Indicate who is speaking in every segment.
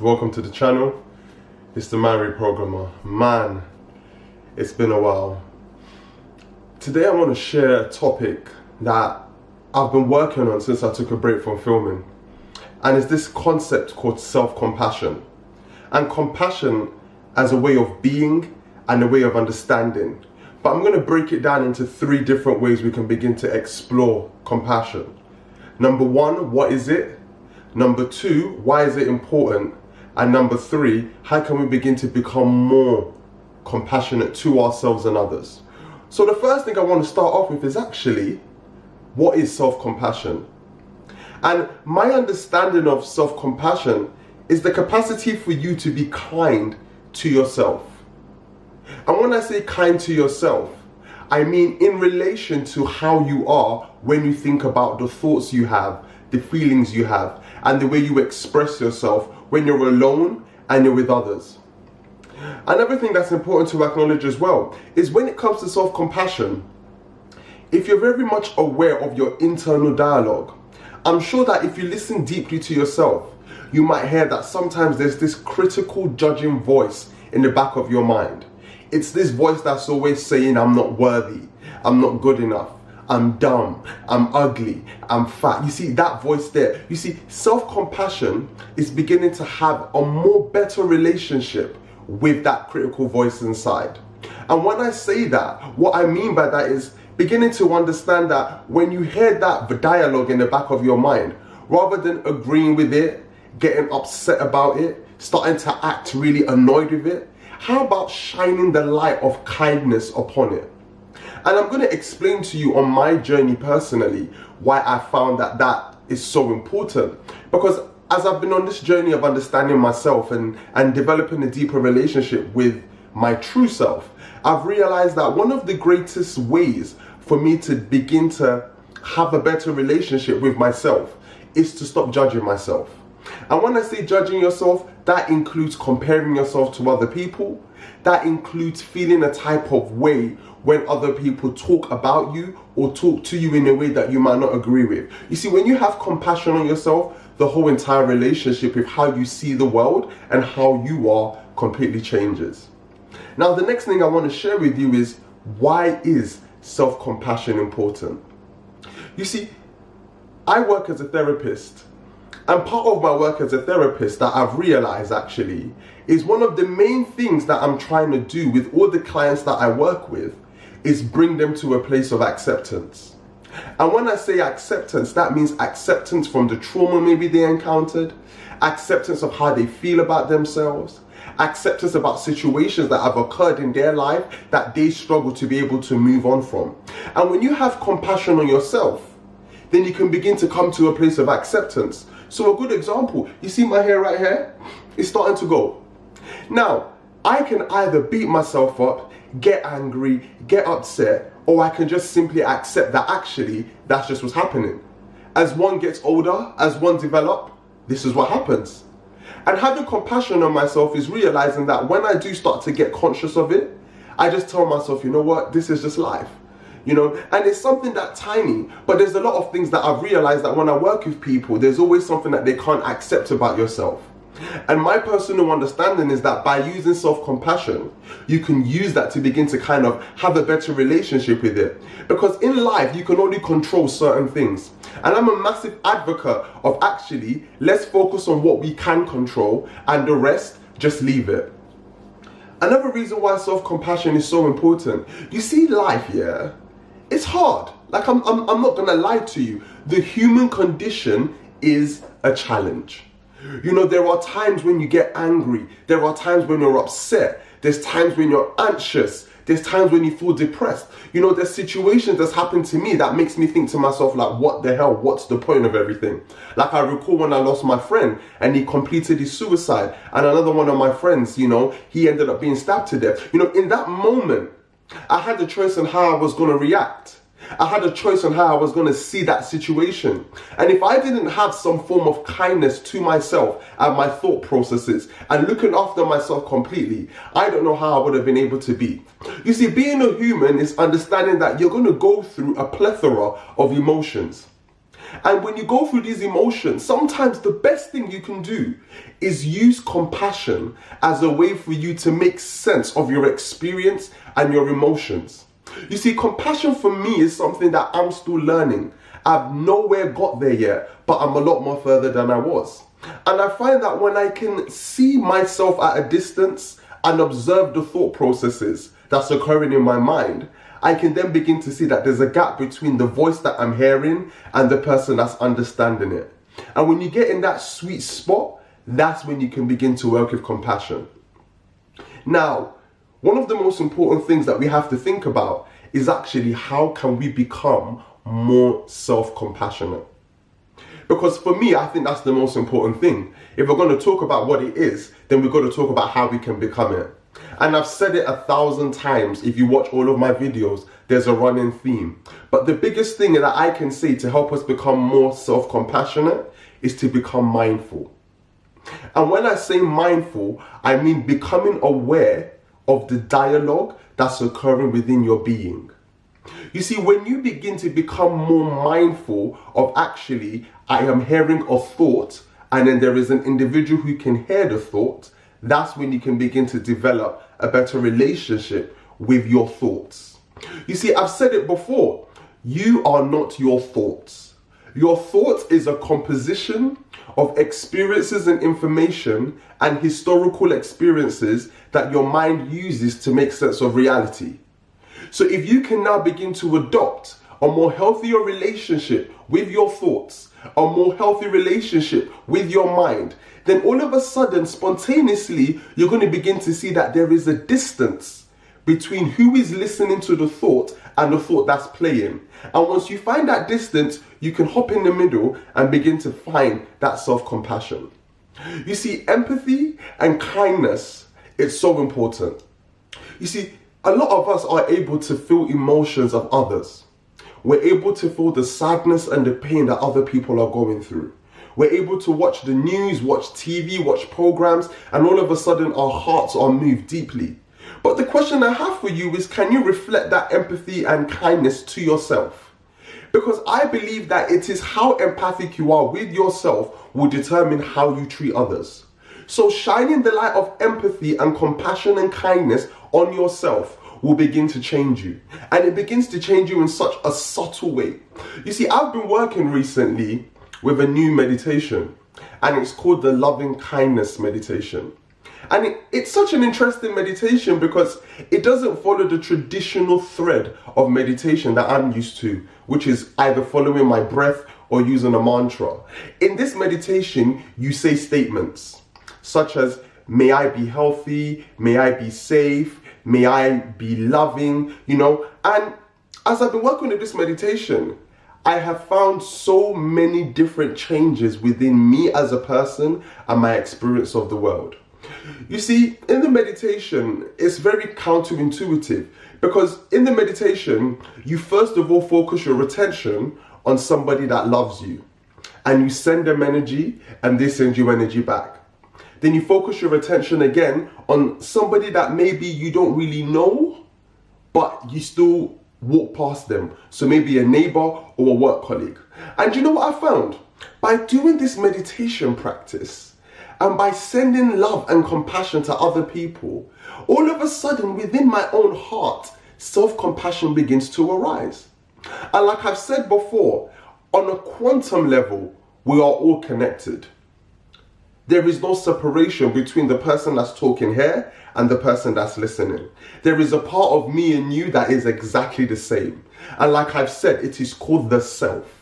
Speaker 1: Welcome to the channel. It's the Man Reprogrammer. Man, it's been a while. Today I want to share a topic that I've been working on since I took a break from filming, and it's this concept called self-compassion. And compassion as a way of being and a way of understanding. But I'm going to break it down into three different ways we can begin to explore compassion. Number one, what is it? Number two, why is it important? And number three, how can we begin to become more compassionate to ourselves and others? So the first thing I want to start off with is actually, what is self-compassion? And my understanding of self-compassion is the capacity for you to be kind to yourself. And when I say kind to yourself, I mean in relation to how you are when you think about the thoughts you have, the feelings you have, and the way you express yourself when you're alone and you're with others. Another thing that's important to acknowledge as well is when it comes to self-compassion, if you're very much aware of your internal dialogue, I'm sure that if you listen deeply to yourself, you might hear that sometimes there's this critical judging voice in the back of your mind. It's this voice that's always saying, I'm not worthy, I'm not good enough, I'm dumb, I'm ugly, I'm fat. You see that voice there? You see, self-compassion is beginning to have a more better relationship with that critical voice inside. And when I say that, what I mean by that is beginning to understand that when you hear that dialogue in the back of your mind, rather than agreeing with it, getting upset about it, starting to act really annoyed with it, how about shining the light of kindness upon it? And I'm going to explain to you on my journey personally why I found that that is so important. Because as I've been on this journey of understanding myself and developing a deeper relationship with my true self, I've realized that one of the greatest ways for me to begin to have a better relationship with myself is to stop judging myself. And when I say judging yourself, that includes comparing yourself to other people. That includes feeling a type of way when other people talk about you or talk to you in a way that you might not agree with. You see, when you have compassion on yourself, the whole entire relationship with how you see the world and how you are completely changes. Now, the next thing I want to share with you is, why is self-compassion important? You see, I work as a therapist. And part of my work as a therapist that I've realized actually is one of the main things that I'm trying to do with all the clients that I work with is bring them to a place of acceptance. And when I say acceptance, that means acceptance from the trauma maybe they encountered, acceptance of how they feel about themselves, acceptance about situations that have occurred in their life that they struggle to be able to move on from. And when you have compassion on yourself, then you can begin to come to a place of acceptance. So a good example, you see my hair right here? It's starting to go. Now, I can either beat myself up, get angry, get upset, or I can just simply accept that actually, that's just what's happening. As one gets older, as one develops, this is what happens. And having compassion on myself is realizing that when I do start to get conscious of it, I just tell myself, you know what, this is just life. You know, and it's something that tiny, but there's a lot of things that I've realized that when I work with people, there's always something that they can't accept about yourself. And my personal understanding is that by using self-compassion, you can use that to begin to kind of have a better relationship with it. Because in life, you can only control certain things. And I'm a massive advocate of actually, let's focus on what we can control and the rest, just leave it. Another reason why self-compassion is so important, you see life, yeah? It's hard. Like I'm not gonna lie to you. The human condition is a challenge. You know, there are times when you get angry. There are times when you're upset. There's times when you're anxious. There's times when you feel depressed. You know, there's situations that's happened to me that makes me think to myself, like, what the hell? What's the point of everything? Like I recall when I lost my friend and he completed his suicide, and another one of my friends, you know, he ended up being stabbed to death. You know, in that moment, I had the choice on how I was going to react. I had a choice on how I was going to see that situation. And if I didn't have some form of kindness to myself and my thought processes and looking after myself completely, I don't know how I would have been able to be. You see, being a human is understanding that you're going to go through a plethora of emotions. And when you go through these emotions, sometimes the best thing you can do is use compassion as a way for you to make sense of your experience and your emotions. You see, compassion for me is something that I'm still learning. I've nowhere got there yet, but I'm a lot more further than I was. And I find that when I can see myself at a distance and observe the thought processes that's occurring in my mind, I can then begin to see that there's a gap between the voice that I'm hearing and the person that's understanding it. And when you get in that sweet spot, that's when you can begin to work with compassion. Now, one of the most important things that we have to think about is actually how can we become more self-compassionate? Because for me, I think that's the most important thing. If we're going to talk about what it is, then we've got to talk about how we can become it. And I've said it 1,000 times. If you watch all of my videos, there's a running theme. But the biggest thing that I can say to help us become more self-compassionate is to become mindful. And when I say mindful, I mean becoming aware of the dialogue that's occurring within your being. You see, when you begin to become more mindful of actually, I am hearing a thought, and then there is an individual who can hear the thought, that's when you can begin to develop a better relationship with your thoughts. You see, I've said it before, you are not your thoughts. Your thoughts is a composition of experiences and information and historical experiences that your mind uses to make sense of reality. So if you can now begin to adopt a more healthier relationship with your thoughts, a more healthy relationship with your mind, then all of a sudden, spontaneously, you're going to begin to see that there is a distance between who is listening to the thought and the thought that's playing. And once you find that distance, you can hop in the middle and begin to find that self-compassion. You see, empathy and kindness, it's so important. You see, a lot of us are able to feel emotions of others. We're able to feel the sadness and the pain that other people are going through. We're able to watch the news, watch TV, watch programs, and all of a sudden our hearts are moved deeply. But the question I have for you is, can you reflect that empathy and kindness to yourself? Because I believe that it is how empathic you are with yourself will determine how you treat others. So shining the light of empathy and compassion and kindness on yourself will begin to change you. And it begins to change you in such a subtle way. You see, I've been working recently with a new meditation, and it's called the loving kindness meditation. And it's such an interesting meditation because it doesn't follow the traditional thread of meditation that I'm used to, which is either following my breath or using a mantra. In this meditation, you say statements such as, may I be healthy, may I be safe, may I be loving, And as I've been working with this meditation, I have found so many different changes within me as a person and my experience of the world. You see, in the meditation, it's very counterintuitive because in the meditation, you first of all focus your attention on somebody that loves you, and you send them energy and they send you energy back. Then you focus your attention again on somebody that maybe you don't really know, but you still walk past them. So maybe a neighbor or a work colleague. And you know what I found? By doing this meditation practice and by sending love and compassion to other people, all of a sudden within my own heart, self-compassion begins to arise. And like I've said before, on a quantum level, we are all connected. There is no separation between the person that's talking here and the person that's listening. There is a part of me and you that is exactly the same. And like I've said, it is called the self.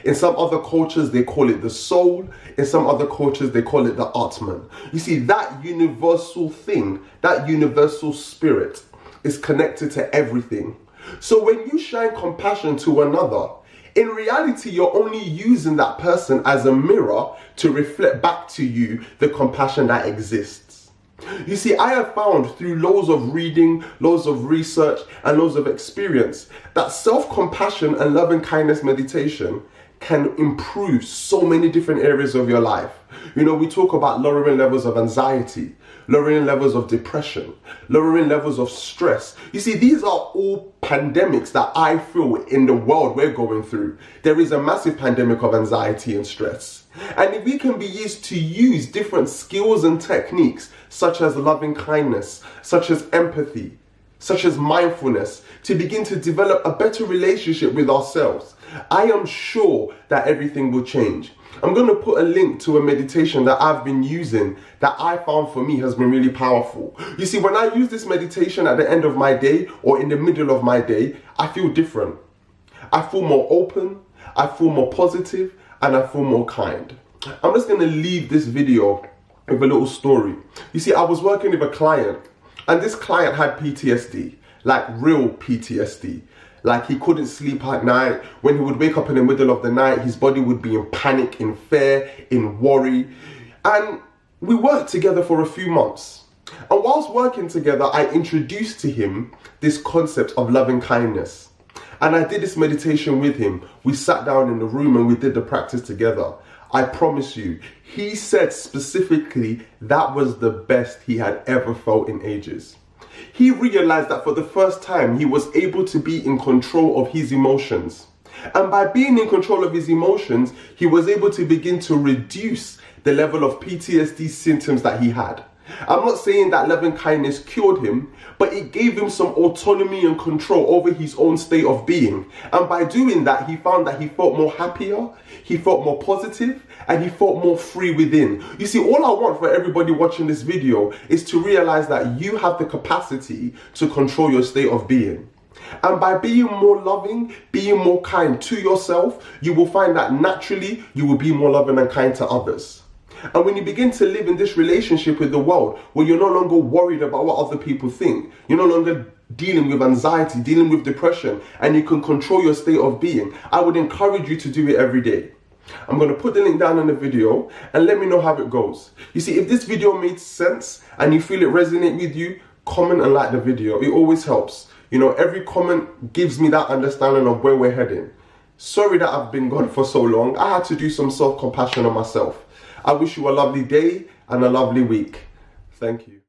Speaker 1: In some other cultures, they call it the soul. In some other cultures, they call it the Atman. You see, that universal thing, that universal spirit is connected to everything. So when you shine compassion to another, in reality, you're only using that person as a mirror to reflect back to you the compassion that exists. You see, I have found through loads of reading, loads of research, and loads of experience that self-compassion and loving kindness meditation can improve so many different areas of your life. You know, we talk about lowering levels of anxiety, lowering levels of depression, lowering levels of stress. You see, these are all pandemics that I feel in the world we're going through. There is a massive pandemic of anxiety and stress. And if we can be used to use different skills and techniques, such as loving kindness, such as empathy, such as mindfulness, to begin to develop a better relationship with ourselves, I am sure that everything will change. I'm going to put a link to a meditation that I've been using that I found for me has been really powerful. You see, when I use this meditation at the end of my day or in the middle of my day, I feel different. I feel more open, I feel more positive, and I feel more kind. I'm just going to leave this video with a little story. You see, I was working with a client, and this client had PTSD, like real PTSD. Like he couldn't sleep at night. When he would wake up in the middle of the night, his body would be in panic, in fear, in worry. And we worked together for a few months. And whilst working together, I introduced to him this concept of loving kindness. And I did this meditation with him. We sat down in the room and we did the practice together. I promise you, he said specifically that was the best he had ever felt in ages. He realized that for the first time, he was able to be in control of his emotions. And by being in control of his emotions, he was able to begin to reduce the level of PTSD symptoms that he had. I'm not saying that loving kindness cured him, but it gave him some autonomy and control over his own state of being. And by doing that, he found that he felt more happier, he felt more positive, and he felt more free within. You see, all I want for everybody watching this video is to realize that you have the capacity to control your state of being. And by being more loving, being more kind to yourself, you will find that naturally you will be more loving and kind to others. And when you begin to live in this relationship with the world, where you're no longer worried about what other people think, you're no longer dealing with anxiety, dealing with depression, and you can control your state of being, I would encourage you to do it every day. I'm going to put the link down in the video and let me know how it goes. You see, if this video made sense and you feel it resonate with you, comment and like the video. It always helps. You know, every comment gives me that understanding of where we're heading. Sorry that I've been gone for so long. I had to do some self-compassion on myself. I wish you a lovely day and a lovely week. Thank you.